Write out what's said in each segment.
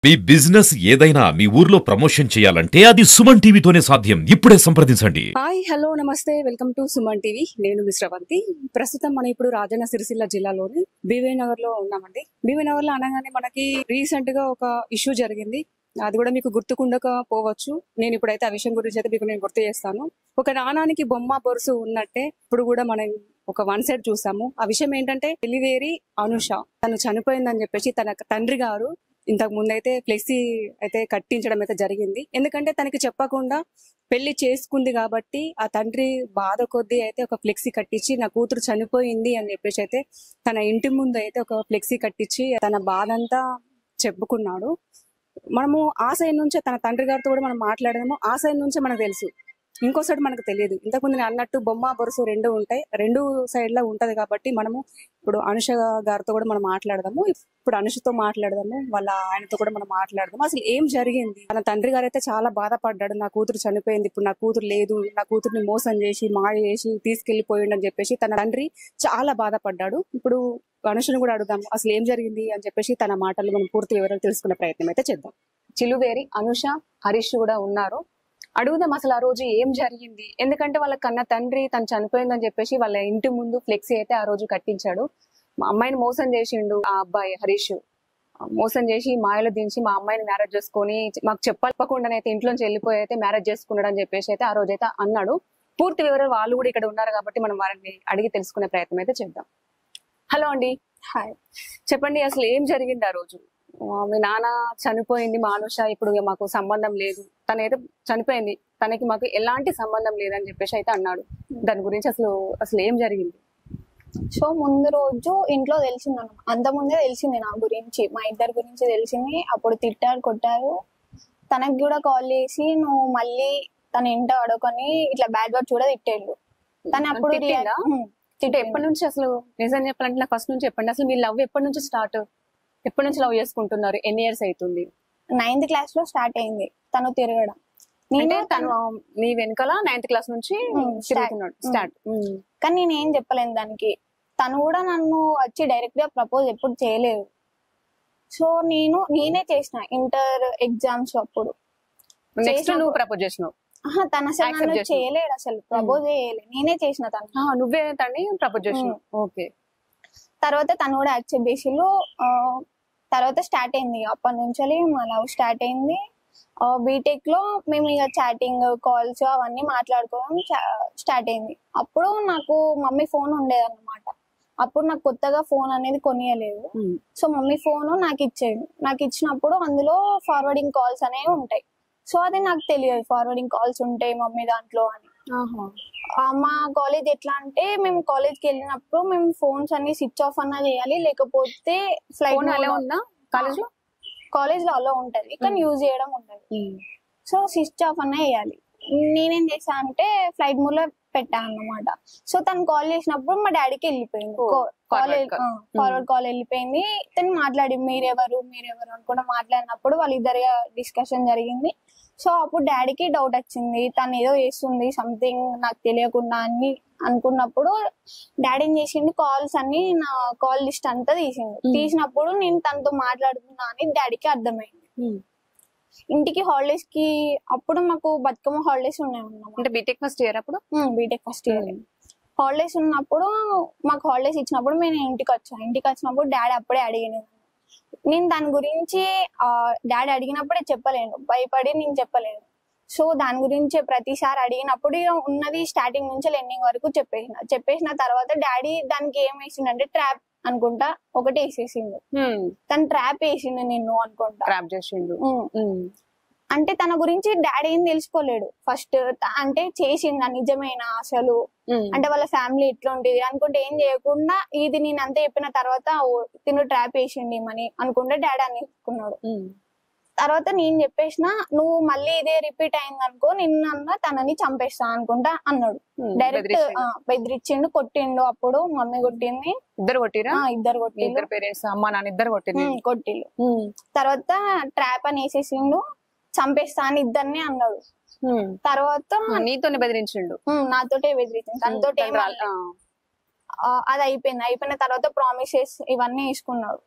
మీ business ఏదైనా మీ ఊర్లో promotion చేయాలంటే అది సుమన్ టీవీతోనే సాధ్యం. ఇప్పుడే సంప్రదించండి. హాయ్ హలో నమస్తే, వెల్కమ్ టు సుమన్ టీవీ. నేను మిశ్రవంతి. ప్రస్తుతం మనం ఇప్పుడు రాజన్న సిరిసిల్ల జిల్లాలోని బీవీ నగర్ లో ఉన్నామండి. బీవీ నగర్ లో అనగానే మనకి రీసెంట్ గా ఒక ఇష్యూ జరిగింది. అది కూడా మీకు గుర్తుకుండకపోవచ్చు. నేను ఇప్పుడైతే ఆ విషయం గురించి అయితే మీకు నేను గుర్తు చేస్తాను. ఒక నాణానికి బొమ్మ బొరుసు ఉన్నట్టే ఇప్పుడు కూడా మనం ఒక వన్ సైడ్ చూసాము. ఆ విషయం ఏంటంటే ఎలివేరి అనుష తను చనిపోయిందని చెప్పేసి తన తండ్రి గారు ఇంతకు ముందు అయితే ఫ్లెక్సీ అయితే కట్టించడం అయితే జరిగింది. ఎందుకంటే తనకి చెప్పకుండా పెళ్లి చేసుకుంది కాబట్టి ఆ తండ్రి బాధ కొద్దీ అయితే ఒక ఫ్లెక్సీ కట్టించి నా కూతురు చనిపోయింది అని చెప్పేసి అయితే తన ఇంటి ముందు అయితే ఒక ఫ్లెక్సీ కట్టించి తన బాధ అంతా చెప్పుకున్నాడు. మనము ఆ సైడ్ నుంచే తన తండ్రి గారితో కూడా మనం మాట్లాడదాము. ఆ సైడ్ నుంచే మనకు తెలుసు, ఇంకో సైడ్ మనకు తెలియదు. ఇంతకుముందు నేను అన్నట్టు బొమ్మ బొరుసు రెండు ఉంటాయి, రెండు సైడ్ లో ఉంటది. కాబట్టి మనము ఇప్పుడు అనుష గారితో కూడా మనం మాట్లాడదాము. ఇప్పుడు అనుషతో మాట్లాడదాము, వాళ్ళ ఆయనతో కూడా మనం మాట్లాడదాము. అసలు ఏం జరిగింది? తన తండ్రి గారు అయితే చాలా బాధపడ్డాడు. నా కూతురు చనిపోయింది, ఇప్పుడు నా కూతురు లేదు, నా కూతుర్ని మోసం చేసి మాయ చేసి తీసుకెళ్లిపోయిండు అని చెప్పేసి తన తండ్రి చాలా బాధపడ్డాడు. ఇప్పుడు అనుషను కూడా అడుగుదాము అసలు ఏం జరిగింది అని చెప్పేసి తన మాటలు మనం పూర్తి వివరాలు తెలుసుకునే ప్రయత్నం అయితే చేద్దాం. చిలువేరి అనుష, హరీష్ కూడా ఉన్నారు. అడుగుదాం అసలు ఆ రోజు ఏం జరిగింది. ఎందుకంటే వాళ్ళ కన్న తండ్రి తను చనిపోయిందని చెప్పేసి వాళ్ళ ఇంటి ముందు ఫ్లెక్సీ అయితే ఆ రోజు కట్టించాడు. మా అమ్మాయిని మోసం చేసిండు ఆ అబ్బాయి హరీష్. మోసం చేసి మాయలో దించి మా అమ్మాయిని మ్యారేజ్ చేసుకొని మాకు చెప్పకుండానైతే ఇంట్లోంచి వెళ్ళిపోయి అయితే మ్యారేజ్ చేసుకున్నాడు అని చెప్పేసి అయితే ఆ రోజు అయితే అన్నాడు. పూర్తి వివరాలు వాళ్ళు కూడా ఇక్కడ ఉన్నారు కాబట్టి మనం వారిని అడిగి తెలుసుకునే ప్రయత్నం అయితే చేద్దాం. హలో అండి. హాయ్. చెప్పండి అసలు ఏం జరిగింది ఆ రోజు? మీ నాన్న చనిపోయింది మా అనుష, ఇప్పుడు మాకు సంబంధం లేదు, తనైతే చనిపోయింది, తనకి మాకు ఎలాంటి సంబంధం లేదని చెప్పేసి అయితే అన్నాడు. దాని గురించి అసలు ఏం జరిగింది? సో ముందు రోజు ఇంట్లో తెలిసింది అన్న, అంత ముందే తెలిసింది నా గురించి, మా ఇద్దరి గురించి తెలిసింది. అప్పుడు తిట్టారు, కొట్టారు. తనకి కూడా కాల్ చేసి నువ్వు మళ్ళీ తన ఇంట అడుకొని ఇట్లా బ్యాడ్ వర్డ్ కూడా తిట్టేళ్ళు. తను అప్పుడు ఎప్పటి నుంచి అసలు నిజం చెప్పాలంటే నాకు ఫస్ట్ నుంచి చెప్పండి. అసలు మీ లవ్ ఎప్పటి నుంచి స్టార్ట్? ఎప్పటి నుంచి లవ్ చేసుకుంటున్నారు? ఎన్ని ఇయర్స్ అవుతుంది? 9th క్లాస్ లో స్టార్ట్ అయింది తను తిరగడం. తను నీ వెనకాల 9th క్లాస్ నుంచి స్టార్ట్. కానీ నేనేం చెప్పలేను దానికి. తను కూడా నన్ను వచ్చి డైరెక్ట్ గా ప్రపోజ్ ఎప్పుడు చేయలేదు. సో నేనే చేసిన ఇంటర్ ఎగ్జామ్స్ అప్పుడు. నువ్వు ప్రపోజ్ చేసినావు? తన అసలు చేయలేడు, అసలు ప్రపోజ్ చేయలేదు, నేనే చేసిన. తను నువ్వే తన్ని ప్రపోజ్ చేసినావు. ఓకే. తర్వాత తను కూడా యాక్సెప్ట్ చేసిళ్ళు. తర్వాత స్టార్ట్ అయింది, అప్పటి నుంచి మా లవ్ స్టార్ట్ అయింది. బీటెక్ లో మేము ఇక చాటింగ్, కాల్స్ అవన్నీ మాట్లాడుకోవడం స్టార్ట్ అయింది. అప్పుడు నాకు మమ్మీ ఫోన్ ఉండేదన్నమాట. అప్పుడు నాకు కొత్తగా ఫోన్ అనేది కొనియలేదు. సో మమ్మీ ఫోన్ నాకు ఇచ్చేది. నాకు ఇచ్చినప్పుడు అందులో ఫార్వర్డింగ్ కాల్స్ అనేవి ఉంటాయి. సో అది నాకు తెలియదు, ఫార్వర్డింగ్ కాల్స్ ఉంటాయి మమ్మీ దాంట్లో అని. మా కాలేజ్ ఎట్లా అంటే, మేము కాలేజ్కి వెళ్ళినప్పుడు మేము ఫోన్స్ అన్ని స్విచ్ ఆఫ్ అన్నా చేయాలి, లేకపోతే ఫ్లైట్ ఉందా కాలేజ్ లో అలా ఉంటది కానీ యూజ్ చేయడం ఉండదు. సో స్విచ్ ఆఫ్ అన్నా చేయాలి. నేనేం చేసా అంటే ఫ్లైట్ మోడ్ లో పెట్టాను అన్నమాట. సో తను కాల్ చేసినప్పుడు మా డాడీకి వెళ్ళిపోయింది కాలేజ్, ఫార్వర్డ్ కాల్ వెళ్ళిపోయింది. తను మాట్లాడి మీరెవరు అనుకుంటా మాట్లాడినప్పుడు వాళ్ళిద్దరి డిస్కషన్ జరిగింది. సో అప్పుడు డాడీకి డౌట్ వచ్చింది, తను ఏదో చేస్తుంది సంథింగ్ నాకు తెలియకుండా అని అనుకున్నప్పుడు డాడీ ఏం చేసిండు, కాల్స్ అన్ని నా కాల్ లిస్ట్ అంతా తీసినప్పుడు నేను తనతో మాట్లాడుతున్నా అని డాడీకి అర్థమైంది. ఇంటికి హాలిడేస్ కి అప్పుడు మాకు బతుకమ్మ హాలిడేస్ ఉన్నాయి. బీటెక్ ఫస్ట్ ఇయర్ అప్పుడు? బీటెక్ ఫస్ట్ ఇయర్ హాలిడేస్ ఉన్నప్పుడు మాకు హాలిడేస్ ఇచ్చినప్పుడు నేను ఇంటికి వచ్చినప్పుడు డాడీ అప్పుడే అడిగాను. నేను దాని గురించి డాడీ అడిగినప్పుడే చెప్పలేను, భయపడి నేను చెప్పలేను. సో దాని గురించి ప్రతిసారి అడిగినప్పుడు ఉన్నది స్టార్టింగ్ నుంచి ఎండింగ్ వరకు చెప్పేసిన తర్వాత డాడీ దానికి ఏం వేసిండే, ట్రాప్ అనుకుంటా ఒకటి వేసేసిండు. తను ట్రాప్ వేసిండు నిన్ను అనుకుంటా, ట్రాప్ చేసిండు. అంటే తన గురించి డాడీ ఏం తెలుసుకోలేడు ఫస్ట్. అంటే చేసిందా నిజమేనా అసలు, అంటే వాళ్ళ ఫ్యామిలీ ఎట్లా ఉండేది అనుకుంటే ఏం చేయకుండా ఇది నేను అంతా చెప్పిన తర్వాత తిను ట్రాప్ వేసిండి అని అనుకుంటే డాడీ అనుకున్నాడు. తర్వాత నేను చెప్పేసిన, నువ్వు మళ్ళీ ఇదే రిపీట్ అయింది అనుకో నిన్న తనని చంపేస్తా అనుకుంటా అన్నాడు. డైరెక్ట్ బెదిరించిండు, కొట్టిండు. అప్పుడు మమ్మీ కొట్టింది. ఇద్దరు కొట్టిరా? ఇద్దరు కొట్టిండు. పేరెంట్స్ అమ్మా నాన్న ఇద్దరు కొట్టిండు. తర్వాత ట్రాప్ అని వేసేసిండు, చంపేస్తా అని ఇద్దరిని అన్నాడు. తర్వాత నీతోనే బెదిరించిండు? నాతోటే బెదిరించిండు, తనతో అది అయిపోయిన తర్వాత ప్రామిసెస్ ఇవన్నీ వేసుకున్నాడు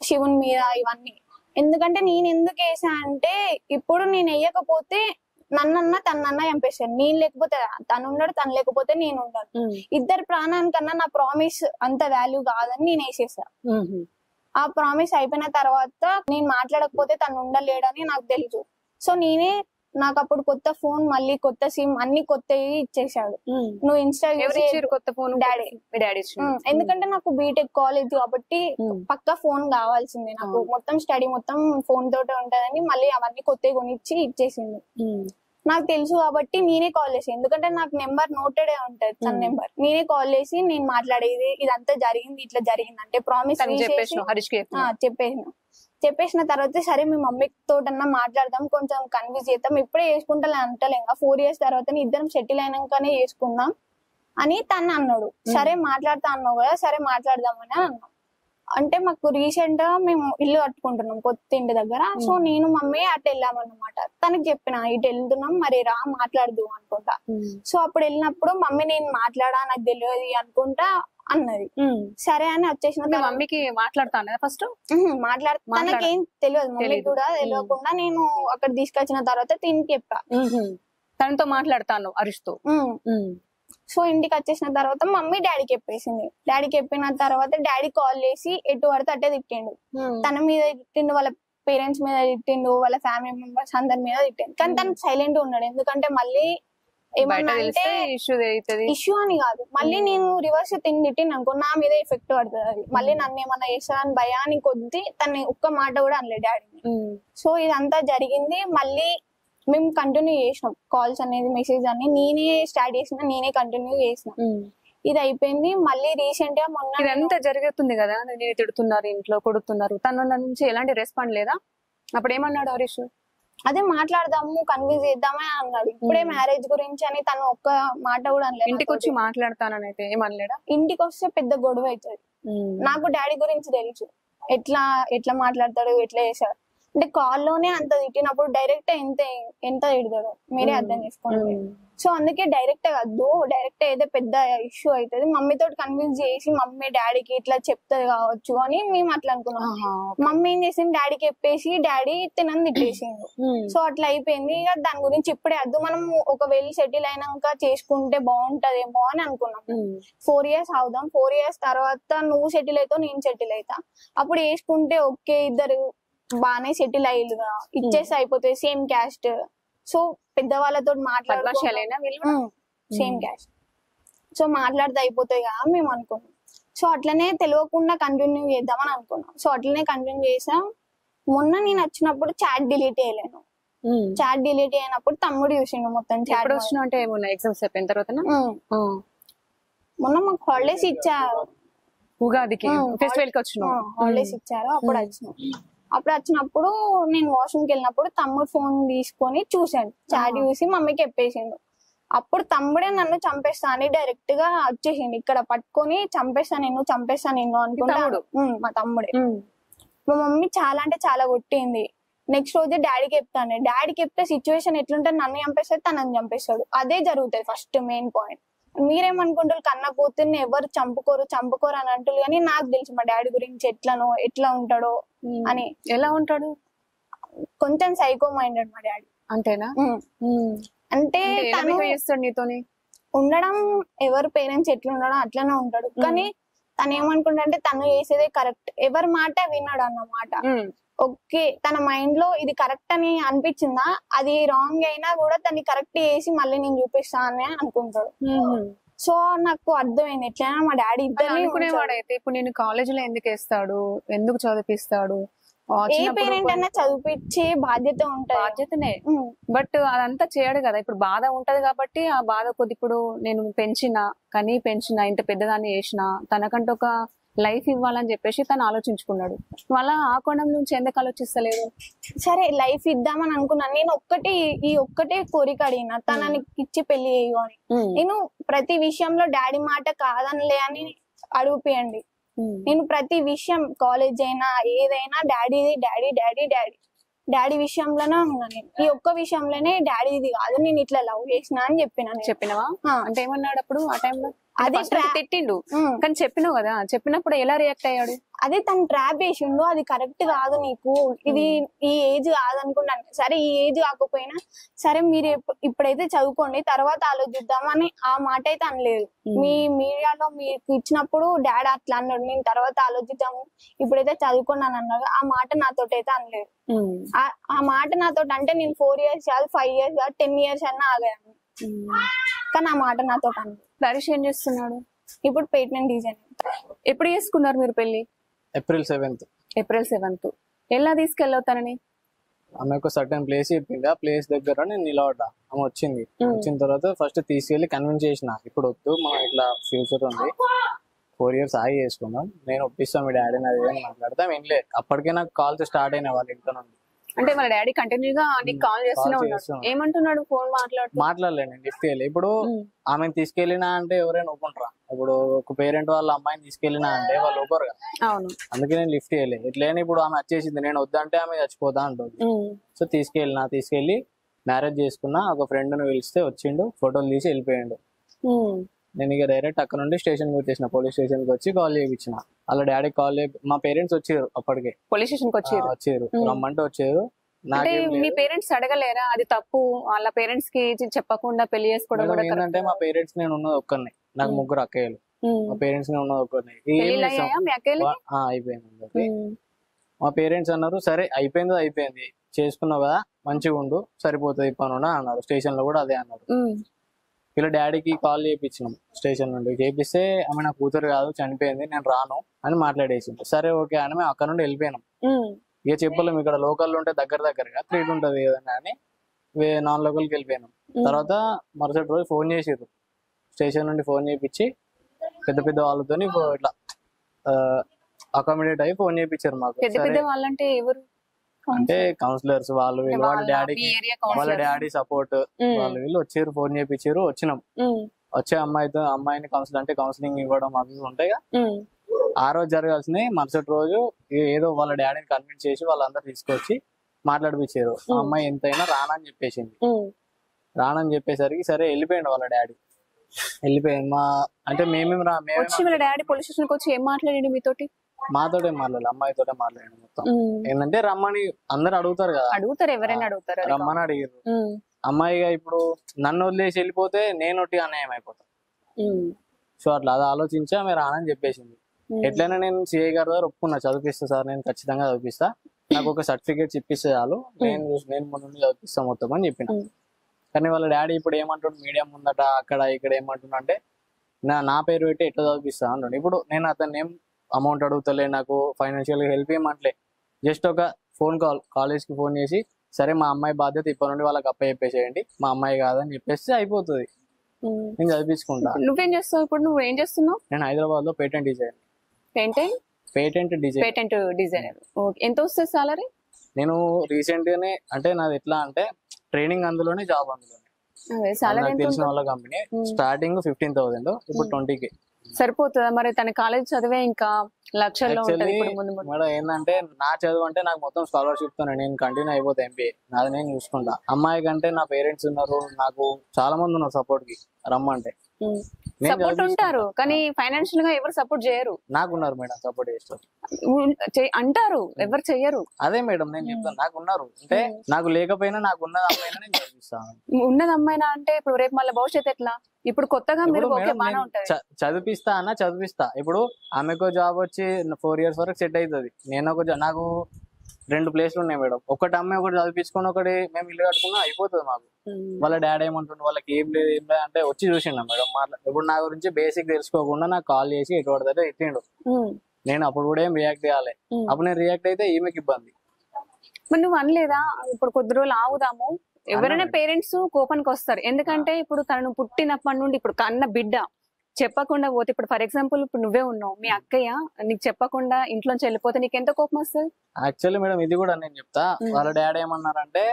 శివుని మీద. ఇవన్నీ ఎందుకంటే నేను ఎందుకు వేసా అంటే ఇప్పుడు నేను వేయకపోతే నన్నన్నా తనన్నా చంపేస్తాను. నేను లేకపోతే తను ఉన్నాడు, తను లేకపోతే నేను ఉన్నాను. ఇద్దరు ప్రాణానికన్నా నా ప్రామిస్ అంత వాల్యూ కాదని నేను వేసేసా. ఆ ప్రామిస్ అయిపోయిన తర్వాత నేను మాట్లాడకపోతే తను ఉండలేడని నాకు తెలుసు. సో నేనే నాకు అప్పుడు కొత్త ఫోన్, మళ్ళీ కొత్త సిమ్, అన్ని కొత్తవి ఇచ్చేసాడు. నువ్వు ఇన్స్టా కొత్త ఫోన్? డాడీ. ఎందుకంటే నాకు బీటెక్ కాలేజ్ కాబట్టి పక్కా ఫోన్ కావాల్సిందే నాకు. మొత్తం స్టడీ మొత్తం ఫోన్ తోటే ఉంటదని మళ్ళీ అవన్నీ కొత్తవి కొనిచ్చి ఇచ్చేసింది. నాకు తెలుసు కాబట్టి నేనే కాల్ చేసి, ఎందుకంటే నాకు నెంబర్ నోటెడే ఉంటది తన నెంబర్. నేనే కాల్ చేసి నేను మాట్లాడేది ఇదంతా జరిగింది, ఇట్లా జరిగింది అంటే ప్రామిస్ చెప్పేసిన తర్వాత సరే మీ మమ్మీ తోటన్నా మాట్లాడదాం, కొంచెం కన్విన్స్ చేద్దాం, ఇప్పుడే చేసుకుంటా అంటలేం, 4 years తర్వాత ఇద్దరం సెటిల్ అయినాకనే చేసుకుందాం అని తను అన్నాడు. సరే మాట్లాడతా అన్నావు కదా, సరే మాట్లాడదామని అన్నాం. అంటే మాకు రీసెంట్ గా మేము ఇల్లు కట్టుకుంటున్నాం కొత్త ఇంటి దగ్గర. సో నేను మమ్మీ అటు వెళ్ళామన్నమాట. తనకి చెప్పిన ఇటు వెళ్తున్నాం, మరి రా మాట్లాడదు అనుకుంటా. సో అప్పుడు వెళ్ళినప్పుడు మమ్మీ నేను మాట్లాడా, నాకు తెలియదు అనుకుంటా అన్నది. సరే అని వచ్చేసిన మమ్మీకి మాట్లాడతాను ఫస్ట్ తనకేం తెలియదు, మమ్మీ కూడా తెలియకుండా నేను అక్కడ తీసుకొచ్చిన తర్వాత తిని చెప్పా, తనతో మాట్లాడతాను అరుస్తూ. సో ఇంటికి వచ్చేసిన తర్వాత మమ్మీ డాడీకి చెప్పేసింది. డాడీకి చెప్పిన తర్వాత డాడీ కాల్ చేసి ఎటు పడితే అట్టే తిట్టిండు. తన మీద తిట్టిండు, వాళ్ళ పేరెంట్స్ మీద తిట్టిండు, వాళ్ళ ఫ్యామిలీ మెంబర్స్ అందరి మీద తిట్టిండు. కానీ తను సైలెంట్ ఉన్నాడు. ఎందుకంటే మళ్ళీ ఏమన్నా అంటే ఇష్యూ అని కాదు, మళ్ళీ నేను రివర్స్ తిట్టిండు అనుకో నా మీద ఎఫెక్ట్ పడుతుంది, అది మళ్ళీ నన్ను ఏమన్నా చేస్తానని భయాన్ని కొద్ది తను ఒక్క మాట కూడా అనలేదు డాడీని. సో ఇదంతా జరిగింది. మళ్ళీ మేము కంటిన్యూ చేసినాం కాల్స్ అనేది, మెసేజ్ అని నేనే స్టార్ట్ చేసిన, నేనే కంటిన్యూ చేసిన. ఇది అయిపోయింది. మళ్ళీ రీసెంట్ గా మొన్న ఇదంతా జరుగుతుంది కదా, నేను తిడుతున్నారు, ఇంట్లో కొడుతున్నారు, తన నుంచి ఎలాంటి రెస్పాండ్ లేదా? అప్పుడు ఏమన్నాడు హరీష్? అదే మాట్లాడదాము, కన్విన్స్ చేద్దామే అన్నాడు. ఇప్పుడే మ్యారేజ్ గురించి అని తను ఒక్క మాట కూడా అనలేదు. ఇంటికి వచ్చి మాట్లాడతానని అయితే ఏమనలేడా? ఇంటికి వస్తే పెద్ద గొడవ అవుతుంది. నాకు డాడీ గురించి తెలుసు, ఎట్లా మాట్లాడతాడు, ఎట్లా చేశాడు అంటే. కాల్లోనే అంత తిట్టినప్పుడు డైరెక్ట్ ఎంత తిడతాడు మీరే అర్థం చేసుకోండి. సో అందుకే డైరెక్ట్ వద్దు, డైరెక్ట్ అయితే పెద్ద ఇష్యూ అవుతుంది. మమ్మీతో కన్విన్స్ చేసి మమ్మీ డాడీకి ఇట్లా చెప్తుంది కావచ్చు అని మేము అట్లా అనుకున్నాం. మమ్మీ ఏం చేసింది, డాడీకి చెప్పేసి డాడీ తినని తిట్టేసిండు. సో అట్లా అయిపోయింది. ఇక దాని గురించి ఇప్పుడే వద్దు, మనం ఒకవేళ సెటిల్ అయినాక చేసుకుంటే బాగుంటదేమో అని అనుకున్నాం. 4 years అవుదాం, 4 years తర్వాత నువ్వు సెటిల్ అవుతావు, నేను సెటిల్ అవుతా, అప్పుడు వేసుకుంటే ఓకే, ఇద్దరు బాగానే సెటిల్ అయ్యిలుగా ఇచ్చేసి అయిపోతుంది, సేమ్ క్యాస్ట్. సో పెద్దవాళ్ళతో మాట్లాడుకో, సేమ్ క్యాస్ట్, సో మాట్లాడితే అయిపోతాయి కదా మేము అనుకున్నాం. సో అట్లనే తెలియకుండా కంటిన్యూ చేద్దామని అనుకున్నాం. సో అట్లనే కంటిన్యూ చేసాం. మొన్న నేను వచ్చినప్పుడు చాట్ డిలీట్ చేయలేను. చాట్ డిలీట్ అయినప్పుడు తమ్ముడు చూసిండు మొత్తం చాట్. అంటే ఎగ్జామ్స్ అయిపోయిన తర్వాత మొన్న మాకు హాలిడేస్ ఇచ్చారు, ఉగాదికి ఫెస్టివల్ కి వచ్చిన హాలిడేస్ ఇచ్చారు. అప్పుడు వచ్చినప్పుడు నేను వాష్రూమ్కి వెళ్ళినప్పుడు తమ్ముడు ఫోన్ తీసుకొని చూసాడు, చాట్ చూసి మమ్మీకి చెప్పేసిండు. అప్పుడు తమ్ముడే నన్ను చంపేస్తా అని డైరెక్ట్ గా వచ్చేసిండు, ఇక్కడ పట్టుకొని చంపేస్తా నిన్ను అనుకున్నాడు మా తమ్ముడే. మా మమ్మీ చాలా అంటే చాలా కొట్టింది. నెక్స్ట్ రోజు డాడీకి చెప్తాను, డాడీకి చెప్తే సిచ్యువేషన్ ఎట్లుంటే నన్ను చంపేస్తాడు, తనని చంపేస్తాడు, అదే జరుగుతుంది ఫస్ట్ మెయిన్ పాయింట్. మీరేమనుకుంటారు, కన్న కూతుర్ని ఎవరు చంపుకోరు అని అంటారు, కానీ నాకు తెలుసు మా డాడీ గురించి ఎట్లా ఉంటాడో అని. ఎలా ఉంటాడు? కొంచెం సైకో మైండెడ్ మా డాడీ. అంతేనా? అంటే తను చేస్తాడు నీతోని ఉండడం, ఎవరు పేరెంట్స్ ఎట్లా ఉండడం అట్లనే ఉంటాడు. కానీ తను ఏమనుకుంటా తను చేసేదే కరెక్ట్, ఎవరి మాట విన్నాడు అన్నమాట. ఓకే, తన మైండ్ లో ఇది కరెక్ట్ అని అనిపించిందా, అది రాంగ్ అయినా కూడా తను కరెక్ట్ చేసి మళ్ళీ నేను చూపిస్తా అని అనుకుంటాడు. సో నాకు అర్థమైంది ఎట్లయినా మా డాడీ ఇద్దరు అనుకునేవాడైతే ఇప్పుడు నేను కాలేజీలో ఎందుకు వేస్తాడు, ఎందుకు చదివిస్తాడు, ఏ పేరెంట్ అయినా చదివించే బాధ్యత ఉంటది, బాధ్యతనే. బట్ అదంతా చేయడు కదా, ఇప్పుడు బాధ ఉంటది కాబట్టి ఆ బాధ కొద్ది ఇప్పుడు నేను పెంచిన ఇంత పెద్దదాన్ని చేసిన, తనకంటే ఒక లైఫ్ ఇవ్వాలని చెప్పేసి తను ఆలోచించుకున్నాడు. మళ్ళా ఆ కోణం నుంచి ఎందుకు ఆలోచిస్తలేదు? సరే లైఫ్ ఇద్దామని అనుకున్నాను నేను, ఒక్కటే కోరిక అడిగిన, తనని ఇచ్చి పెళ్లి చేయు అని. నేను ప్రతి విషయంలో డాడీ మాట కాదనిలే అని అడుగుపియండి. నేను ప్రతి విషయం కాలేజ్ అయినా ఏదైనా డాడీ విషయంలోనే ఉన్నా. నేను ఈ ఒక్క విషయంలోనే డాడీ ఇది కాదు, నేను ఇట్లా లవ్ చేసిన అని చెప్పినావా? అంటే ఏమన్నాడు అప్పుడు ఆ టైంలో? అది First నుంచి తిట్టిండు కానీ చెప్పినావు కదా, చెప్పినప్పుడు ఎలా రియాక్ట్ అయ్యాడు? అదే తను ట్రాప్ వేసిండు, అది కరెక్ట్ కాదు నీకు, ఇది ఈ ఏజ్ కాదనుకుంటాను. సరే ఈ ఏజ్ కాకపోయినా సరే మీరు ఇప్పుడైతే చదువుకోండి, తర్వాత ఆలోచిద్దాం అని ఆ మాట అయితే అనలేదు. మీ మీడియాలో మీకు ఇచ్చినప్పుడు డాడీ అట్లా అన్నాడు, నేను తర్వాత ఆలోచిద్దాము ఇప్పుడైతే చదువుకోండి అని అన్నాడు. ఆ మాట నాతోటి అయితే అనలేదు. ఆ మాట నాతోటి అంటే నేను 4 years కాదు, 5 years కాదు, 10 years అన్నా ఆగాను. కానీ ఆ మాట నాతో అనలేదు. హరీష్ ఏం చేస్తున్నాడు? ఇప్పుడు పేటెంట్ డిజైన్. ఎప్పుడు చేసుకున్నారు మీరు పెళ్లి? April 7th. April 7th. ఎలా తీసుకెళ్ళావు తనని? ఆమె ఒక సర్టన్ ప్లేస్ చెప్పింది, ఆ ప్లేస్ దగ్గర నేను నిలబడ్డా. ఆమె వచ్చింది. వచ్చిన తర్వాత ఫస్ట్ తీసుకెళ్లి కన్విన్స్ చేసిన, ఇప్పుడు వద్దు మనం ఇట్లా ఫ్యూచర్ ఉంది, 4 years ఆగి చేసుకుందాం, నేను ఒప్పిస్తాను మీ డాడీని అది అని మాట్లాడతాం. ఏం లేదు, అప్పటికే నాకు కాల్స్ స్టార్ట్ అయినా వాళ్ళ ఇంట్లో నుండి. అంటే వాళ్ళ డాడీ కంటిన్యూగా నీకు కాల్ చేస్తూనే ఉన్నాడు. ఏమంటున్నాడు ఫోన్ మాట్లాడలే, నేను లిఫ్ట్ చేయలే. ఇప్పుడు ఆమెను తీసుకెళ్ళినా అంటే ఎవరైనా ఒప్పుకుంటారా? ఇప్పుడు ఒక పేరెంట్ వాళ్ళ అమ్మాయిని తీసుకెళ్ళినా అంటే వాళ్ళు ఒప్పుకోరు కదా. అవును, అందుకే నేను లిఫ్ట్ చేయలే. ఇట్లనే ఇప్పుడు ఆమె వచ్చేసింది, నేను వద్దంటే ఆమె చచ్చిపోతా అంటుంది. సో తీసుకెళ్ళి మ్యారేజ్ చేసుకున్నా. ఒక ఫ్రెండ్ ను పిలిస్తే వచ్చిండు, ఫోటోలు తీసి వెళ్ళిపోయిండు. నేను ఇక డైరెక్ట్ అక్కడ నుండి స్టేషన్ కి వచ్చేసిన, పోలీస్ స్టేషన్ కి వచ్చి కాల్ చేయించిన. వాళ్ళ డాడీ కాల్ మా పేరెంట్స్ వచ్చారు, అప్పటికే పోలీస్ స్టేషన్ కి వచ్చారు, రమ్మంటే వచ్చారు. మీ పేరెంట్స్ అడగలేరా అది తప్పు, వాళ్ళ పేరెంట్స్ కి చెప్పకుండా పెళ్లి చేసుకోవడం కూడా? ఏంటంటే మా పేరెంట్స్ నేను ఉన్నది ఒక్కరిని, నాకు 3 అక్కయ్యలు. మా పేరెంట్స్ నేను ఉన్నది ఒక్కరిని. అయిపోయింది. మా పేరెంట్స్ అన్నారు సరే అయిపోయింది చేసుకున్నావు కదా, మంచిగా ఉండు, సరిపోతుంది పనున్నా అన్నారు. స్టేషన్ లో కూడా అదే అన్నారు. ఇలా డాడీకి కాల్ చేయించినాం స్టేషన్ నుండి. చేపిస్తే ఆమె నా కూతురు కాదు, చనిపోయింది, నేను రాను అని మాట్లాడేసింది. సరే ఓకే అని మేము అక్కడ నుండి వెళ్ళిపోయినాం. ఇక చెప్పలేము, ఇక్కడ లోకల్ ఉంటే దగ్గరగా త్రీట్ ఉంటది ఏదన్నా అని నాన్ లోకల్కి వెళ్ళిపోయినాం. తర్వాత మరుసటి రోజు ఫోన్ చేసిర్రు, స్టేషన్ నుండి ఫోన్ చేయించి పెద్ద వాళ్ళతో ఇట్లా అకామిడేట్ అయ్యి ఫోన్ చేయించారు మాకు. వాళ్ళంటే ఎవరు? అంటే కౌన్సిలర్స్ వాళ్ళు వీళ్ళు, వాళ్ళ డాడీ సపోర్ట్ వాళ్ళు వీళ్ళు వచ్చారు, ఫోన్ చేయించారు. వచ్చినాం, వచ్చే అమ్మాయిని కౌన్సిలింగ్ ఇవ్వడం అవి ఉంటాయి. ఆ రోజు జరగాల్సింది మరుసటి రోజు ఏదో వాళ్ళ డాడీని కన్విన్స్ చేసి వాళ్ళందరూ తీసుకొచ్చి మాట్లాడిపించారు. ఆ అమ్మాయి ఎంతైనా రానని చెప్పేసింది. రానని చెప్పేసరికి సరే వెళ్ళిపోయింది వాళ్ళ డాడీ. వెళ్ళిపోయింది. అంటే వాళ్ళ డాడీ పోలీస్ స్టేషన్ కి వచ్చి ఏం మాట్లాడండి మీతోటి? మాతోటే మాట్లాడాలి, అమ్మాయితోటే మాట్లాడాను మొత్తం. ఏంటంటే రమ్మని అందరు అడుగుతారు కదా, ఎవరైనా అడుగుతారు, రమ్మని అడిగారు. అమ్మాయిగా ఇప్పుడు నన్ను వదిలేసి వెళ్ళిపోతే నేను అన్యాయం అయిపోతా. సో అట్లా అది ఆలోచించా మీరు రానని చెప్పేసింది. ఎట్లయినా నేను సిఐ గారి దగ్గర ఒప్పుకున్నా, చదివిస్తా సార్, నేను ఖచ్చితంగా చదివిస్తా, నాకు ఒక సర్టిఫికేట్స్ ఇప్పిస్తే చాలు, నేను ముందు చదివిస్తా మొత్తం అని చెప్పిన. కానీ వాళ్ళ డాడీ ఇప్పుడు ఏమంటాడు, మీడియం ముందట అక్కడ ఇక్కడ ఏమంటున్నా అంటే నా పేరు పెట్టి ఎట్లా చదివిస్తా అంటాడు. ఇప్పుడు నేను అతన్ని ఏం అమౌంట్ అడుగుతలే, నాకు ఫైనాన్షియల్ గా హెల్ప్ చేయమంటలే, జస్ట్ ఒక ఫోన్ కాల్, కాలేజ్ కి ఫోన్ చేసి సరే మా అమ్మాయి బాధ్యత ఇప్పటి నుండి వాళ్ళకి చెప్పేసేయండి, మా అమ్మాయి కాదని చెప్పేస్తే అయిపోతుంది, నేను చదివించుకుంటా. నువ్వేం చేస్తావు ఇప్పుడు? నువ్వేం చేస్తున్నావు? నేను హైదరాబాద్ లో పేటెంట్ డిజైనర్. ఎంత వస్తుంది సాలరీ? నేను రీసెంట్ గానే అంటే నాది ఎట్లా అంటే ట్రైనింగ్ అందులోనే, జాబ్ అందులోనే. తెలిసిన వాళ్ళ కంపెనీ. స్టార్టింగ్ 15,000, ఇప్పుడు 20K. సరిపోతుందా మరి? తన కాలేజ్ చదివే ఇంకా లక్షల్లో ఉంటది. మేడం ఏంటంటే నా చదువు అంటే నాకు మొత్తం స్కాలర్షిప్ తో నేను కంటిన్యూ అయిపోతా, ఎంబీఏ నాది నేను చూసుకుంటా. అమ్మాయి కంటే నా పేరెంట్స్ ఉన్నారు, నాకు చాలా మంది ఉన్నారు సపోర్ట్ కి, రమ్మంటే సపోర్ట్ ఉంటారు కానీ ఫైనాన్షియల్ గా ఎవరు సపోర్ట్ చేయరు. నాకున్నారు మేడం సపోర్ట్ చేస్తారు అంటారు, ఎవరు చెయ్యరు. అదే మేడం నేను చెప్తాను, నాకు ఉన్నారు. అంటే నాకు లేకపోయినా నాకు ఉన్నది అమ్మాయినా నేను చదివిస్తాను. ఉన్నది అమ్మాయినా అంటే ఇప్పుడు రేపు మళ్ళీ భవిష్యత్తు ఎట్లా? ఇప్పుడు కొత్తగా మీరు చదివిస్తా. ఇప్పుడు ఆమెకు జాబ్ వచ్చి 4 years వరకు సెట్ అవుతుంది. నాకు 2 ప్లేస్లు ఉన్నాయి మేడం, ఒకటి అమ్మాయి ఒకటి చదివించుకొని ఒకటి మేము ఇల్లు కట్టుకున్నా అయిపోతుంది మాకు. వాళ్ళ డాడీ ఏమంటుండే, వాళ్ళకి ఏం లేదు అంటే వచ్చి చూసిండ మేడం ఇప్పుడు నా గురించి బేసిక్ తెలుసుకోకుండా నాకు కాల్ చేసి ఎటువంటి దగ్గర ఎత్తిండు. నేను అప్పుడు కూడా ఏం రియాక్ట్ చేయాలి, అప్పుడు నేను రియాక్ట్ అయితే ఈమెకి ఇబ్బంది. మరి నువ్వు అనలేదా ఇప్పుడు కొద్ది రోజులు ఆగుదాము? ఎవరైనా పేరెంట్స్ కోపానికి వస్తారు, ఎందుకంటే ఇప్పుడు తనను పుట్టినప్పటి నుండి ఇప్పుడు కన్న బిడ్డ చెప్పకుండా పోతే, ఇప్పుడు ఫర్ ఎగ్జాంపుల్ ఇప్పుడు నువ్వే ఉన్నావు, మీ అక్కయ్య నీకు చెప్పకుండా ఇంట్లోంచి వెళ్ళిపోతే నీకు ఎంత కోపం వస్తుంది? యాక్చువల్లీ మేడం ఇది కూడా నేను చెప్తా, వాళ్ళ డాడీ ఏమన్నారంటే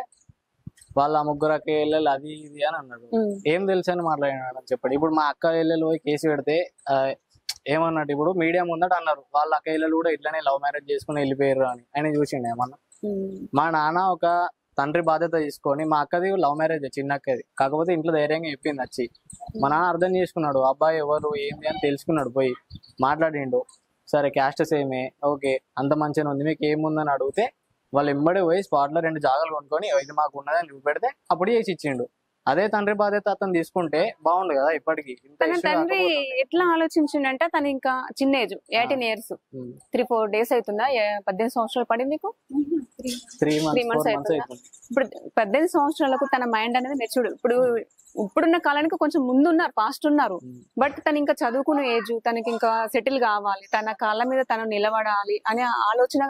వాళ్ళ 3 అక్కయ్యలు అది ఇది అని అన్నాడు. ఏం తెలుసు అని మాట్లాడినాడు చెప్పండి. ఇప్పుడు మా అక్క ఇళ్ళలో పోయి కేసు పెడితే ఏమన్నట్టు, ఇప్పుడు మీడియా ముందట అన్నారు వాళ్ళ అక్క ఇళ్ళలు కూడా ఇట్లనే లవ్ మ్యారేజ్ చేసుకుని వెళ్ళిపోయారు అని ఆయన చూసిండు. ఏమన్నా మా నాన్న ఒక తండ్రి బాధ్యత తీసుకొని, మా అక్కది లవ్ మ్యారేజ్ చిన్న అక్కది, కాకపోతే ఇంట్లో ధైర్యంగా చెప్పింది వచ్చి. మా నాన్న అర్థం చేసుకున్నాడు, అబ్బాయి ఎవరు ఏంది అని తెలుసుకున్నాడు, పోయి మాట్లాడిండు. సరే క్యాస్ట్ సేమే, ఓకే అంత మంచిగా ఉంది, మీకు ఏముందని అడిగితే వాళ్ళు ఎంబడే పోయి స్పాట్ లో 2 జాగాలు కొనుక్కొని ఇది మాకు ఉన్నదని చూపెడితే అప్పుడు చేసి ఇచ్చిండు. అదే తండ్రి బాధ్యత అతను తీసుకుంటే బాగుండు కదా. ఇప్పటికి తన తండ్రి ఎట్లా ఆలోచించిండంటే, తను ఇంకా చిన్న ఏజ్ 18 years 3-4 days అవుతుందా, 18 సంవత్సరాలు పడింది మీకు? 3 months months అవుతుందా? ఇప్పుడు 18 సంవత్సరాలకు తన మైండ్ అనేది మెచ్యూర్డ్. ఇప్పుడున్న కాలానికి కొంచెం ముందున్నారు, ఫాస్ట్ ఉన్నారు. బట్ తను ఇంకా చదువుకునే ఏజ్, తనకి ఇంకా సెటిల్ కావాలి, తన కాళ్ళ మీద తను నిలబడాలి అనే ఆలోచన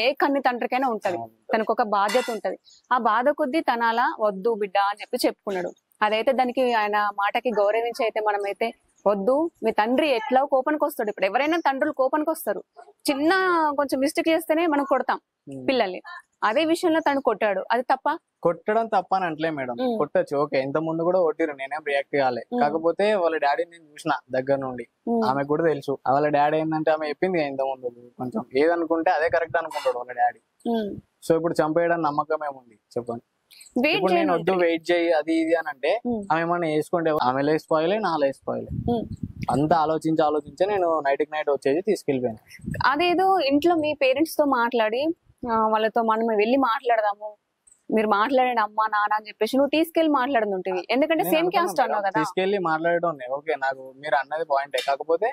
ఏ కన్ని తండ్రికైనా ఉంటది. తనకు ఒక బాధ్యత ఉంటది. ఆ బాధ కొద్దీ తన అలా వద్దు బిడ్డ అని చెప్పుకున్నాడు. అదైతే దానికి ఆయన మాటకి గౌరవించి అయితే మనమైతే వద్దు, మీ తండ్రి ఎట్లా కోపానికి వస్తాడు. ఇప్పుడు ఎవరైనా తండ్రులు కోపానికి వస్తారు, చిన్న కొంచెం మిస్టేక్ చేస్తేనే మనం కొడతాం పిల్లల్ని. అదే విషయంలో తను కొట్టాడు, అది తప్ప? కొట్టడం తప్ప అని అంటలే మేడం, కొట్టచ్చు ఓకే. ఇంత ముందు కూడా కొట్టిరు, నేనేం రియాక్ట్ కాలే. కాకపోతే వాళ్ళ డాడీని నేను చూసిన దగ్గర నుండి, ఆమెకు కూడా తెలుసు. వాళ్ళ డాడీ ఏంటంటే ఆమె చెప్పింది ఇంత ముందు, కొంచెం ఏదనుకుంటే అదే కరెక్ట్ అనుకుంటాడు వాళ్ళ డాడీ. సో ఇప్పుడు చంపేయడం నమ్మకం ఏముంది చెప్పండి. ఇప్పుడు నేను వద్దు వెయిట్ చేయి అది ఇది అని అంటే ఆమె ఏమన్నా వేసుకుంటే ఆమె లేసిపోయలే, నా లేసిపోయలే. అంతా ఆలోచించి నేను నైట్ వచ్చేది తీసుకెళ్లిపోయాను. అదేదో ఇంట్లో మీ పేరెంట్స్ తో మాట్లాడి వాళ్ళతో మనం వెళ్ళి మాట్లాడదాము, మీరు మాట్లాడండి అమ్మా నాన్న అని చెప్పేసి నువ్వు తీసుకెళ్లి మాట్లాడుతుంటివి. ఎందుకంటే సేమ్ క్యాస్ట్ అన్నావు కదా. తీసుకెళ్లి మాట్లాడడం ఓకే, నాకు మీరు అన్నది పాయింటే. కాకపోతే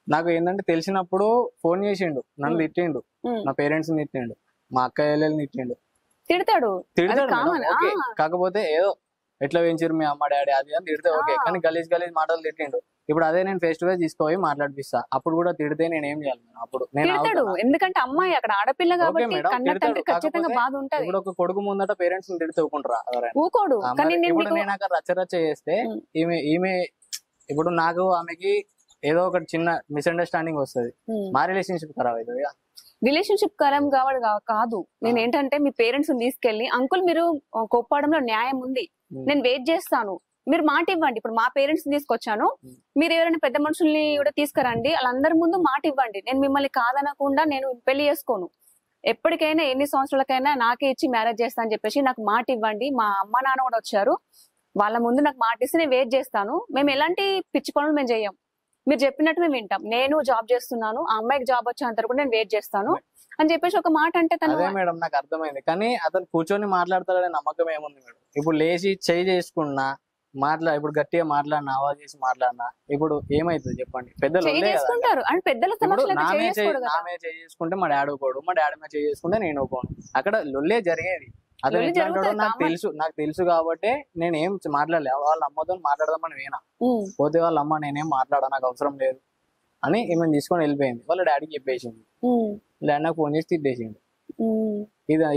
నాకు ఏంటంటే తెలిసినప్పుడు ఫోన్ చేసిండు, నన్ను తిట్టిండు, నా పేరెంట్స్ తిట్టిండు, మా అక్క చెల్లెల్ని తిట్టిండు. తిడతాడు. కాకపోతే ఏదో ఎట్లా పెంచారు మీ అమ్మ డాడీ అది అని తిడితే ఓకే, కానీ గలీజ్ మాటలు తిట్టిండు. ఇప్పుడు అదే నేను ఫేస్ టు ఫేస్ తీసుకుపోయి మాట్లాడిపిస్తా, అప్పుడు కూడా తిడితే నేను ఏం చేయాలి? అప్పుడు నేను ఎందుకంటే అమ్మాయి అక్కడ ఆడపిల్ల కాబట్టి ఖచ్చితంగా బాధ ఉంటది. ఇప్పుడు ఒక కొడుకు ముందట పేరెంట్స్ తిడితే ఊకుంటారా? ఊకోడు. ఇప్పుడు నేను అక్కడ రచ్చరచ్చ చేస్తే ఈమె ఇప్పుడు నాకు ఆమెకి ఏదో ఒకటి చిన్న మిస్అండర్స్టాండింగ్ వస్తుంది, మా రిలేషన్షిప్ ఖరాబ్ అవుతుంది. రిలేషన్షిప్ ఖరాబ్ కాదు. నేను ఏంటంటే మీ పేరెంట్స్ తీసుకెళ్లి, అంకుల్ మీరు కోప్పడంలో న్యాయం ఉంది, నేను వెయిట్ చేస్తాను, మీరు మాట ఇవ్వండి. ఇప్పుడు మా పేరెంట్స్ తీసుకొచ్చాను, మీరు ఎవరైనా పెద్ద మనుషుల్ని కూడా తీసుకురండి, వాళ్ళందరి ముందు మాట ఇవ్వండి. నేను మిమ్మల్ని కాదనకుండా నేను పెళ్లి చేసుకోను, ఎప్పటికైనా ఎన్ని సంవత్సరాలకైనా నాకే ఇచ్చి మ్యారేజ్ చేస్తా అని చెప్పేసి నాకు మాట ఇవ్వండి. మా అమ్మ నాన్న కూడా వచ్చారు, వాళ్ళ ముందు నాకు మాట ఇస్తే నేను వెయిట్ చేస్తాను. మేము ఎలాంటి పిచ్చి పనులు మేము చెయ్యం, మీరు చెప్పినట్టు మేము వింటాం. నేను జాబ్ చేస్తున్నాను, ఆ అమ్మాయికి జాబ్ వచ్చేంత వరకు నేను వెయిట్ చేస్తాను అని చెప్పేసి ఒక మాట అంటే తను. అదే మేడం నాకు అర్థమైంది, కానీ అతను కూర్చొని మాట్లాడతాడనే నమ్మకం ఏముంది మేడం? ఇప్పుడు లేచి చేయి చేసుకున్నా ఇప్పుడు గట్టిగా మాట్లాడినా, ఆవాజ్ చేసి మాట్లాడినా ఇప్పుడు ఏమైతుంది చెప్పండి? పెద్దలు చేసుకుంటారు అండ్ పెద్దల నామే చేసుకుంటే మా డాడీ పోడు, మా డాడీ మీద చేసుకుంటే నేను పోను. అక్కడ లొల్లే జరిగేది. అతను ఎట్లా అంటాడో నాకు తెలుసు కాబట్టి నేను ఏం మాట్లాడలే. వాళ్ళ అమ్మతో మాట్లాడదామని వేనా పోతే వాళ్ళ అమ్మ నేనేం మాట్లాడా, నాకు అవసరం లేదు అని ఈమె తీసుకొని వెళ్ళిపోయింది. వాళ్ళ డాడీకి చెప్పేసింది, డాడీ నాకు ఫోన్ చేసి తిట్టేసింది.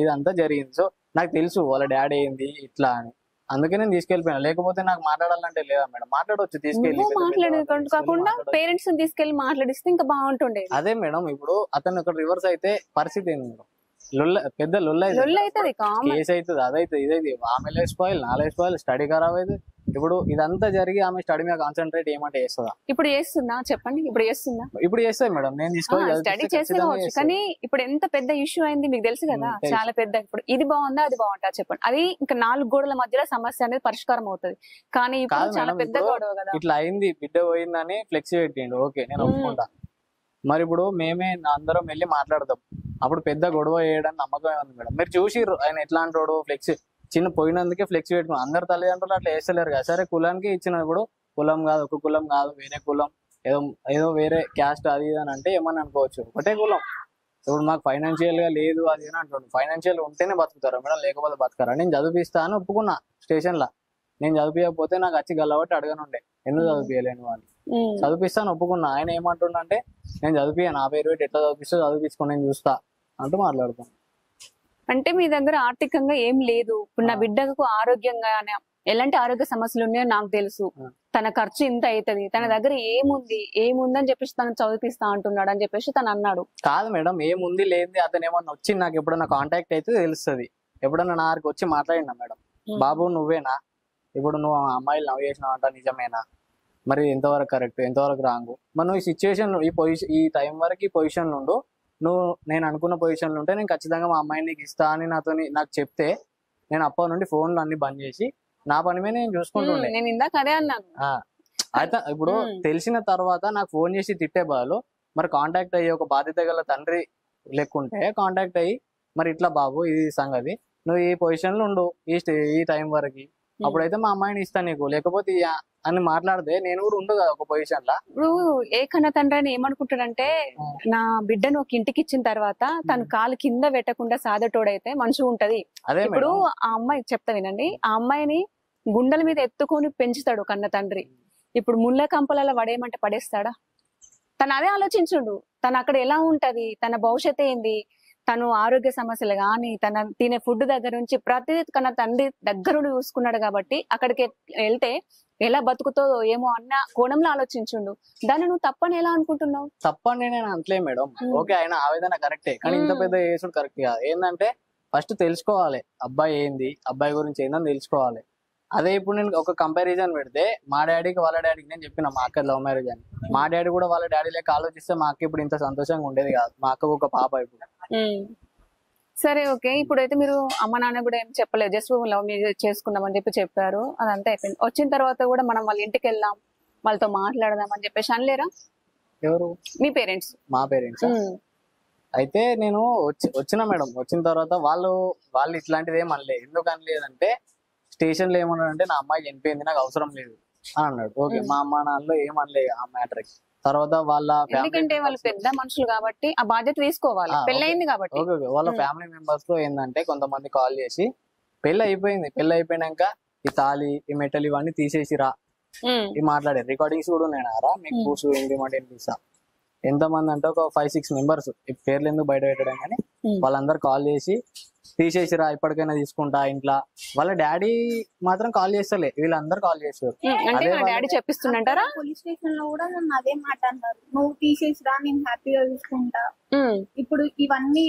ఇదంతా జరిగింది. సో నాకు తెలుసు వాళ్ళ డాడీ ఏంది ఇట్లా అని, అందుకే నేను తీసుకెళ్ళిపోయినా. లేకపోతే నాకు మాట్లాడాలంటే లేదా మేడం, మాట్లాడవచ్చు తీసుకెళ్ళి, కాకుండా పేరెంట్స్ తీసుకెళ్లి మాట్లాడిస్తే ఇంకా బాగుంటుండే. అదే మేడం ఇప్పుడు అతను ఇక్కడ రివర్స్ అయితే పరిస్థితి ఏంది మేడం? పెద్ద లొల్ల అవుతుంది, కేసు అవుతుంది, అదైతుంది ఇదైతే. ఆమె లేసిపోయి నా లేసిపోయి స్టడీ ఖరాబ్ అయితే. ఇప్పుడు ఇదంతా జరిగి ఆమె స్టడీ మీద కాన్సన్ట్రేట్ ఏమంటే చేస్తుందా? ఇప్పుడు చేస్తుందా చెప్పండి? ఇప్పుడు చేస్తాయి మేడం, నేను తీసుకొని స్టడీ చేసుకోవచ్చు. కానీ ఇప్పుడు ఎంత పెద్ద ఇష్యూ అయింది మీకు తెలుసు కదా, చాలా పెద్ద. ఇప్పుడు ఇది బాగుందా అది బాగుంటా చెప్పండి, అది ఇంకా 4 గోడల మధ్యలో సమస్య అనేది పరిష్కారం అవుతుంది. కానీ ఇప్పుడు చాలా పెద్ద గొడవ కదా. ఇట్లా అయింది, బిడ్డ పోయిందని ఫ్లెక్సీ పెట్టిండు, ఓకే నేను ఒప్పుకుంటా. మరి ఇప్పుడు మేమే అందరం వెళ్ళి మాట్లాడదాం, అప్పుడు పెద్ద గొడవ చేయడానికి నమ్మకం ఏముంది మేడం? మీరు చూసి ఆయన ఎట్లాంటి ఫ్లెక్సీ చిన్న పోయినందుకే ఫ్లెక్సీ పెట్టుకుని అందరు తల్లిదండ్రులు అట్లా వేస్తలేరు కదా. సరే కులానికి ఇచ్చినప్పుడు కులం కాదు, ఒక కులం కాదు, వేరే కులం, ఏదో వేరే క్యాస్ట్ అది ఇది అని అంటే ఏమని అనుకోవచ్చు, ఒకటే కులం. ఇప్పుడు మాకు ఫైనాన్షియల్ గా లేదు అది అని అంటుండు. ఫైనాన్షియల్ ఉంటేనే బతుకుతారా మేడం, లేకపోతే బతకరా? నేను చదివిస్తా అని ఒప్పుకున్నా స్టేషన్ లా. నేను చదివిపోతే నాకు వచ్చి గల్లబట్టి అడగనుండే ఎందుకు చదివియలేను అని. చదివిస్తాను ఒప్పుకున్నా. ఆయన ఏమంటుండ అంటే నేను చదివియా, నా పేరు పెట్టి ఎట్లా చదివిస్తా చదివించుకొని నేను చూస్తా అంటూ మాట్లాడుతాను. అంటే మీ దగ్గర ఆర్థికంగా ఏం లేదు, ఇప్పుడు నా బిడ్డకు ఆరోగ్యంగా ఎలాంటి ఆరోగ్య సమస్యలు ఉన్నాయో నాకు తెలుసు, తన ఖర్చు ఇంత అవుతుంది, తన దగ్గర ఏముందని చెప్పేసి తను చదివిస్తా అంటున్నాడు అని చెప్పేసి తను అన్నాడు. కాదు మేడం, ఏముంది లేని అతను ఏమన్నా వచ్చి నాకు ఎప్పుడన్నా కాంటాక్ట్ అయితే తెలుస్తుంది. ఎప్పుడన్నా నాకు వచ్చి మాట్లాడినా మేడం, బాబు నువ్వేనా, ఇప్పుడు నువ్వు అమ్మాయిలు నవ్వు చేసినావంట నిజమేనా, మరి ఎంతవరకు కరెక్ట్ ఎంతవరకు రాంగు, మరి నువ్వు ఈ సిచ్యువేషన్ ఈ టైం వరకు ఈ పొజిషన్ నుండు, నువ్వు నేను అనుకున్న పొజిషన్లో ఉంటే నేను ఖచ్చితంగా మా అమ్మాయిని నీకు ఇస్తా అని నాకు చెప్తే నేను అప్పటి నుండి ఫోన్లు అన్ని బంద్ చేసి నా పని మీద నేను చూసుకుంటుండే. నేను ఇందాక అదే అన్నాను. అయితే ఇప్పుడు తెలిసిన తర్వాత నాకు ఫోన్ చేసి తిట్టే బదులు మరి కాంటాక్ట్ అయ్యి ఒక బాధ్యత గల తండ్రి లెక్కుంటే కాంటాక్ట్ అయ్యి మరి ఇట్లా బాబు ఇది సంగతి, నువ్వు ఈ పొజిషన్ లో ఉండు ఈ టైం వరకు, అప్పుడైతే మా అమ్మాయిని ఇస్తాను నీకు, లేకపోతే అని మాట్లాడితే నేను కూడా ఉండు కదా ఒక పొజిషన్ లా. ఇప్పుడు ఏ కన్న తండ్రి అని ఏమనుకుంటాడంటే నా బిడ్డను ఒక ఇంటికి ఇచ్చిన తర్వాత తను కాలు కింద పెట్టకుండా సాదటోడైతే మంచిగా ఉంటది. అదే ఇప్పుడు ఆ అమ్మాయి చెప్తా వినండి, ఆ అమ్మాయిని గుండెల మీద ఎత్తుకొని పెంచుతాడు కన్న తండ్రి. ఇప్పుడు ముళ్ళ కంపలలో పడేయమంటే పడేస్తాడా? తను అదే ఆలోచించుండు, తను అక్కడ ఎలా ఉంటది, తన భవిష్యత్తు ఏంది, తను ఆరోగ్య సమస్యలు గాని తన తినే ఫుడ్ దగ్గర నుంచి ప్రతిదీ కన్నా తండ్రి దగ్గరుండి చూసుకున్నాడు కాబట్టి అక్కడికి వెళ్తే ఎలా బతుకుతుందో ఏమో అన్న కోణంలో ఆలోచించుండు. దాన్ని నువ్వు తప్పని ఎలా అనుకుంటున్నావు? తప్పని నేను అంటలే మేడం, ఓకే ఆయన ఆవేదన కరెక్టే, కానీ ఇంత పెద్ద చేసుడు కరెక్ట్ కాదు. ఏంటంటే ఫస్ట్ తెలుసుకోవాలి అబ్బాయి ఏంది, అబ్బాయి గురించి ఏందని తెలుసుకోవాలి. అదే ఇప్పుడు నేను ఒక కంపారిజన్ పెడితే మా డాడీకి వాళ్ళ డాడీకి నేను చెప్పిన మా అక్క లవ్ మ్యారేజ్ అని, మా డాడీ కూడా వాళ్ళ డాడీ లెక్క ఆలోచిస్తే మా అక్క ఇప్పుడు ఇంత సంతోషంగా ఉండేది కాదు. మా అక్కకు ఒక పాప ఇప్పుడు. సరే ఓకే, ఇప్పుడైతే మీరు అమ్మ నాన్న కూడా ఏం చెప్పలేదు, జస్ట్ లవ్ మ్యారేజ్ చేసుకున్నామని చెప్పారు, అదంతా అయిపోయింది. వచ్చిన తర్వాత కూడా మనం వాళ్ళ ఇంటికి వెళ్దాం, వాళ్ళతో మాట్లాడదాం అని చెప్పేసి అనలేరా? ఎవరు? మీ పేరెంట్స్. మా పేరెంట్స్. అయితే నేను వచ్చిన మేడం, వచ్చిన తర్వాత వాళ్ళు ఇట్లాంటిది ఏం అనలేదు. ఎందుకు అనలేదంటే స్టేషన్ లో ఏమన్నాడంటే నా అమ్మాయి చనిపోయింది నాకు అవసరం లేదు అని అన్నాడు. ఓకే, మా అమ్మ నాన్నలో ఏమనలేదు ఆ మ్యాటర్ కి. తర్వాత వాళ్ళ ఎందుకంటే వాళ్ళు పెద్ద మనుషులు కాబట్టి ఆ బాధ్యత తీసుకోవాలి, పెళ్ళయింది కాబట్టి. ఓకే, వాళ్ళ ఫ్యామిలీ మెంబర్స్ లో ఏంటంటే కొంతమంది కాల్ చేసి పెళ్లి అయిపోయినాక ఈ తాళి ఈ మెటల్ ఇవన్నీ తీసేసిరా ఈ మాట్లాడారు. రికార్డింగ్స్ కూడా ఉన్నాయా మీకు పూసు ఏంటి తీసా. ఎంతమంది అంటే ఒక 5-6 మెంబర్స్, పేర్లు ఎందుకు బయట పెట్టడం కానీ వాళ్ళందరూ కాల్ చేసి తీసేసిరా ఇప్పటికైనా తీసుకుంటా ఇంట్లో. వాళ్ళ డాడీ మాత్రం కాల్ చేస్తలే, వీళ్ళందరూ కాల్ చేస్తారు. డాడీ చెప్పిస్తుంటారా? పోలీస్ స్టేషన్ లో కూడా నన్ను అదే మాట అన్నారు, నువ్వు తీసేసిరా నేను హ్యాపీగా చూసుకుంటా. ఇప్పుడు ఇవన్నీ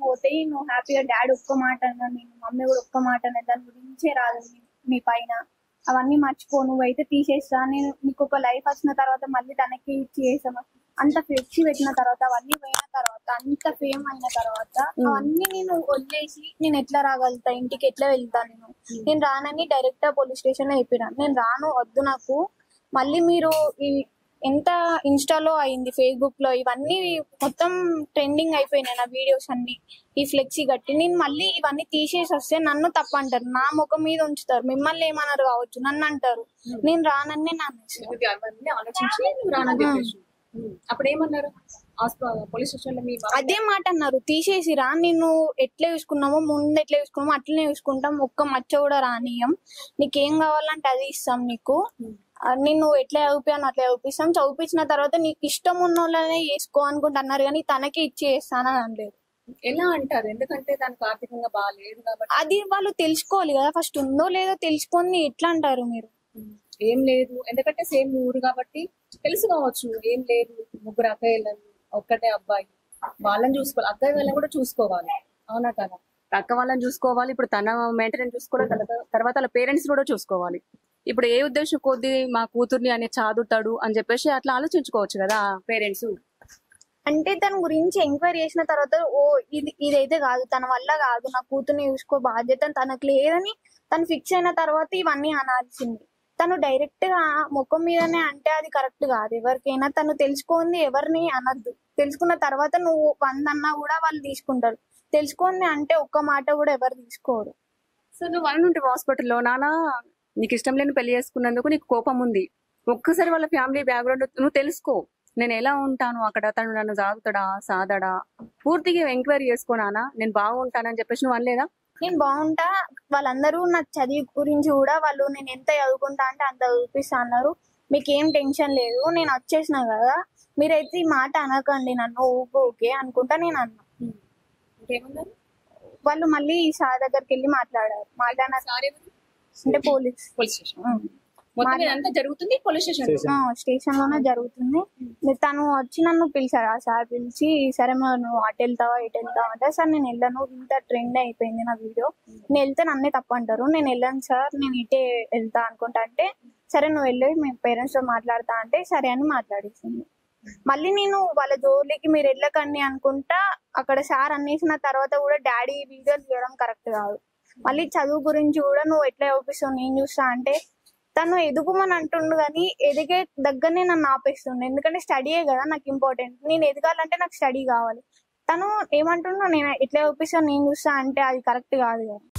పోతాయి, నువ్వు హ్యాపీగా డాడీ ఒక్క మాట అన్నా, నేను మమ్మీ కూడా ఒక్క మాట అన్నా, దాని గురించే రాదు మీ పైన, అవన్నీ మర్చిపో, నువ్వైతే తీసేసిరా, నేను నీకు ఒక లైఫ్ వచ్చిన తర్వాత మళ్ళీ తనకి ఇచ్చి చేసామా అంత ఫ్లెక్సీ పెట్టిన తర్వాత అవన్నీ పోయిన తర్వాత అంత ఫేమ్ అయిన తర్వాత అవన్నీ నేను వదిలేసి నేను ఎట్లా రాగలుగుతా, ఇంటికి ఎట్లా వెళ్తా? నేను రానని డైరెక్ట్ గా పోలీస్ స్టేషన్ లో చెప్పినాను, నేను రాను, వద్దు నాకు. మళ్ళీ మీరు ఎంత ఇన్స్టాలో అయింది, ఫేస్బుక్ లో ఇవన్నీ మొత్తం ట్రెండింగ్ అయిపోయినాయి నా వీడియోస్ అన్ని, ఈ ఫ్లెక్సీ కట్టి. నేను మళ్ళీ ఇవన్నీ తీసేసి వస్తే నన్ను తప్పు అంటారు, నా ముఖం మీద ఉంచుతారు, మిమ్మల్ని ఏమన్నారు కావచ్చు, నన్ను అంటారు. నేను రానని అప్పుడు ఏమన్నారు పోలీస్ స్టేషన్ లో? అదే మాట అన్నారు, తీసేసిరా, నేను ఎట్లా చూసుకున్నామో ముందు ఎట్లా చూసుకున్నామో అట్లనే చూసుకుంటాం, ఒక్క మచ్చ కూడా రానియం, నీకేం కావాలంటే అది ఇస్తాం నీకు, నేను ఎట్లా చదివిపాను అట్లా చదివిస్తాం, చదివించిన తర్వాత నీకు ఇష్టం ఉన్న వాళ్ళనే చేసుకో అనుకుంటున్నారు, కానీ తనకే ఇచ్చి చేస్తానని అనలేదు. ఎలా అంటారు? ఎందుకంటే దానికి ఆర్థికంగా బాగాలేదు కాబట్టి. అది వాళ్ళు తెలుసుకోవాలి కదా, ఫస్ట్ ఉందో లేదో తెలుసుకొని ఎట్లా అంటారు మీరు? ఏం లేదు, ఎందుకంటే సేమ్ ఊరు కాబట్టి తెలుసు కావచ్చు. ఏం లేదు, 3 అక్కయ్యలు, ఒక్కటే అబ్బాయి, వాళ్ళని చూసుకోవాలి, అక్కయ్య వాళ్ళని కూడా చూసుకోవాలి, అవునా కదా? అక్క వాళ్ళని చూసుకోవాలి, ఇప్పుడు తన మెయింటెనెన్స్ చూసుకోవాలి, తర్వాత వాళ్ళ పేరెంట్స్ కూడా చూసుకోవాలి. ఇప్పుడు ఏ ఉద్దేశం కొద్ది మా కూతుర్ని అని చదువుతాడు అని చెప్పేసి అట్లా ఆలోచించుకోవచ్చు కదా పేరెంట్స్. అంటే తన గురించి ఎంక్వైరీ చేసిన తర్వాత ఓ ఇదైతే కాదు, తన వల్ల కాదు, నా కూతుర్ని చూసుకో బాధ్యత తనకు లేదని తను ఫిక్స్ అయిన తర్వాత ఇవన్నీ అనాల్సింది. తను డైరెక్ట్ గా ముఖం మీదనే అంటే అది కరెక్ట్ కాదు. ఎవరికైనా తను తెలుసుకుంది ఎవరిని అనద్దు, తెలుసుకున్న తర్వాత నువ్వు 100 అన్నా కూడా వాళ్ళు తీసుకుంటారు, తెలుసుకుంది అంటే ఒక్క మాట కూడా ఎవరు తీసుకోరు. సో నువ్వు ఉంటే హాస్పిటల్లో, నాన్న నీకు ఇష్టం లేని పెళ్లి చేసుకున్నందుకు నీకు కోపం ఉంది, ఒక్కసారి వాళ్ళ ఫ్యామిలీ బ్యాక్గ్రౌండ్ నువ్వు తెలుసుకో, నేను ఎలా ఉంటాను అక్కడ, తను నన్ను సాగుతాడా సాదడా పూర్తిగా ఎంక్వైరీ చేసుకోనానా, నేను బాగుంటానని చెప్పేసి నువ్వు అనలేదా? నేను బాగుంటా, వాళ్ళందరూ నా చదివి గురించి కూడా వాళ్ళు నేను ఎంత చదువుకుంటా అంటే అంత చదివిపిస్తా అన్నారు, మీకేం టెన్షన్ లేదు, నేను వచ్చేసినా కదా, మీరైతే ఈ మాట అనకండి నన్ను, ఓకే అనుకుంటా నేను అన్నా. వాళ్ళు మళ్ళీ సార్ దగ్గరికి వెళ్ళి మాట్లాడారు, అంటే పోలీస్ జరుగుతుంది స్టేషన్ లోనే జరుగుతుంది. తను వచ్చి నన్ను పిలిచాడు, ఆ సార్ పిలిచి సరే నువ్వు అటు వెళ్తావా ఇటు వెళ్తావా అంటే, సార్ నేను వెళ్ళను, ఇంత ట్రెండ్ అయిపోయింది నా వీడియో, నేను వెళ్తే నన్నే తప్పు అంటారు, నేను వెళ్ళను సార్ నేను ఇటే వెళ్తా అనుకుంటా అంటే, సరే నువ్వు వెళ్ళి మీ పేరెంట్స్ తో మాట్లాడతా అంటే సరే అని మాట్లాడేసింది. మళ్ళీ నేను వాళ్ళ జోలికి మీరు వెళ్ళకండి అనుకుంటా, అక్కడ సార్ అనేసిన తర్వాత కూడా డాడీ వీడియోలు తీయడం కరెక్ట్ కాదు, మళ్ళీ చదువు గురించి కూడా నువ్వు ఎట్లా చూపిస్తావు నేను చూస్తా అంటే తను ఎదుగుమని అంటుండు కానీ ఎదిగే దగ్గరనే నన్ను ఆపేస్తుండు. ఎందుకంటే స్టడీయే కదా నాకు ఇంపార్టెంట్. నేను ఎదగాలంటే నాకు స్టడీ కావాలి. తను ఏమంటున్నా నేను ఎట్లా చూపిస్తాను నేను చూస్తా అంటే అది కరెక్ట్ కాదు కదా.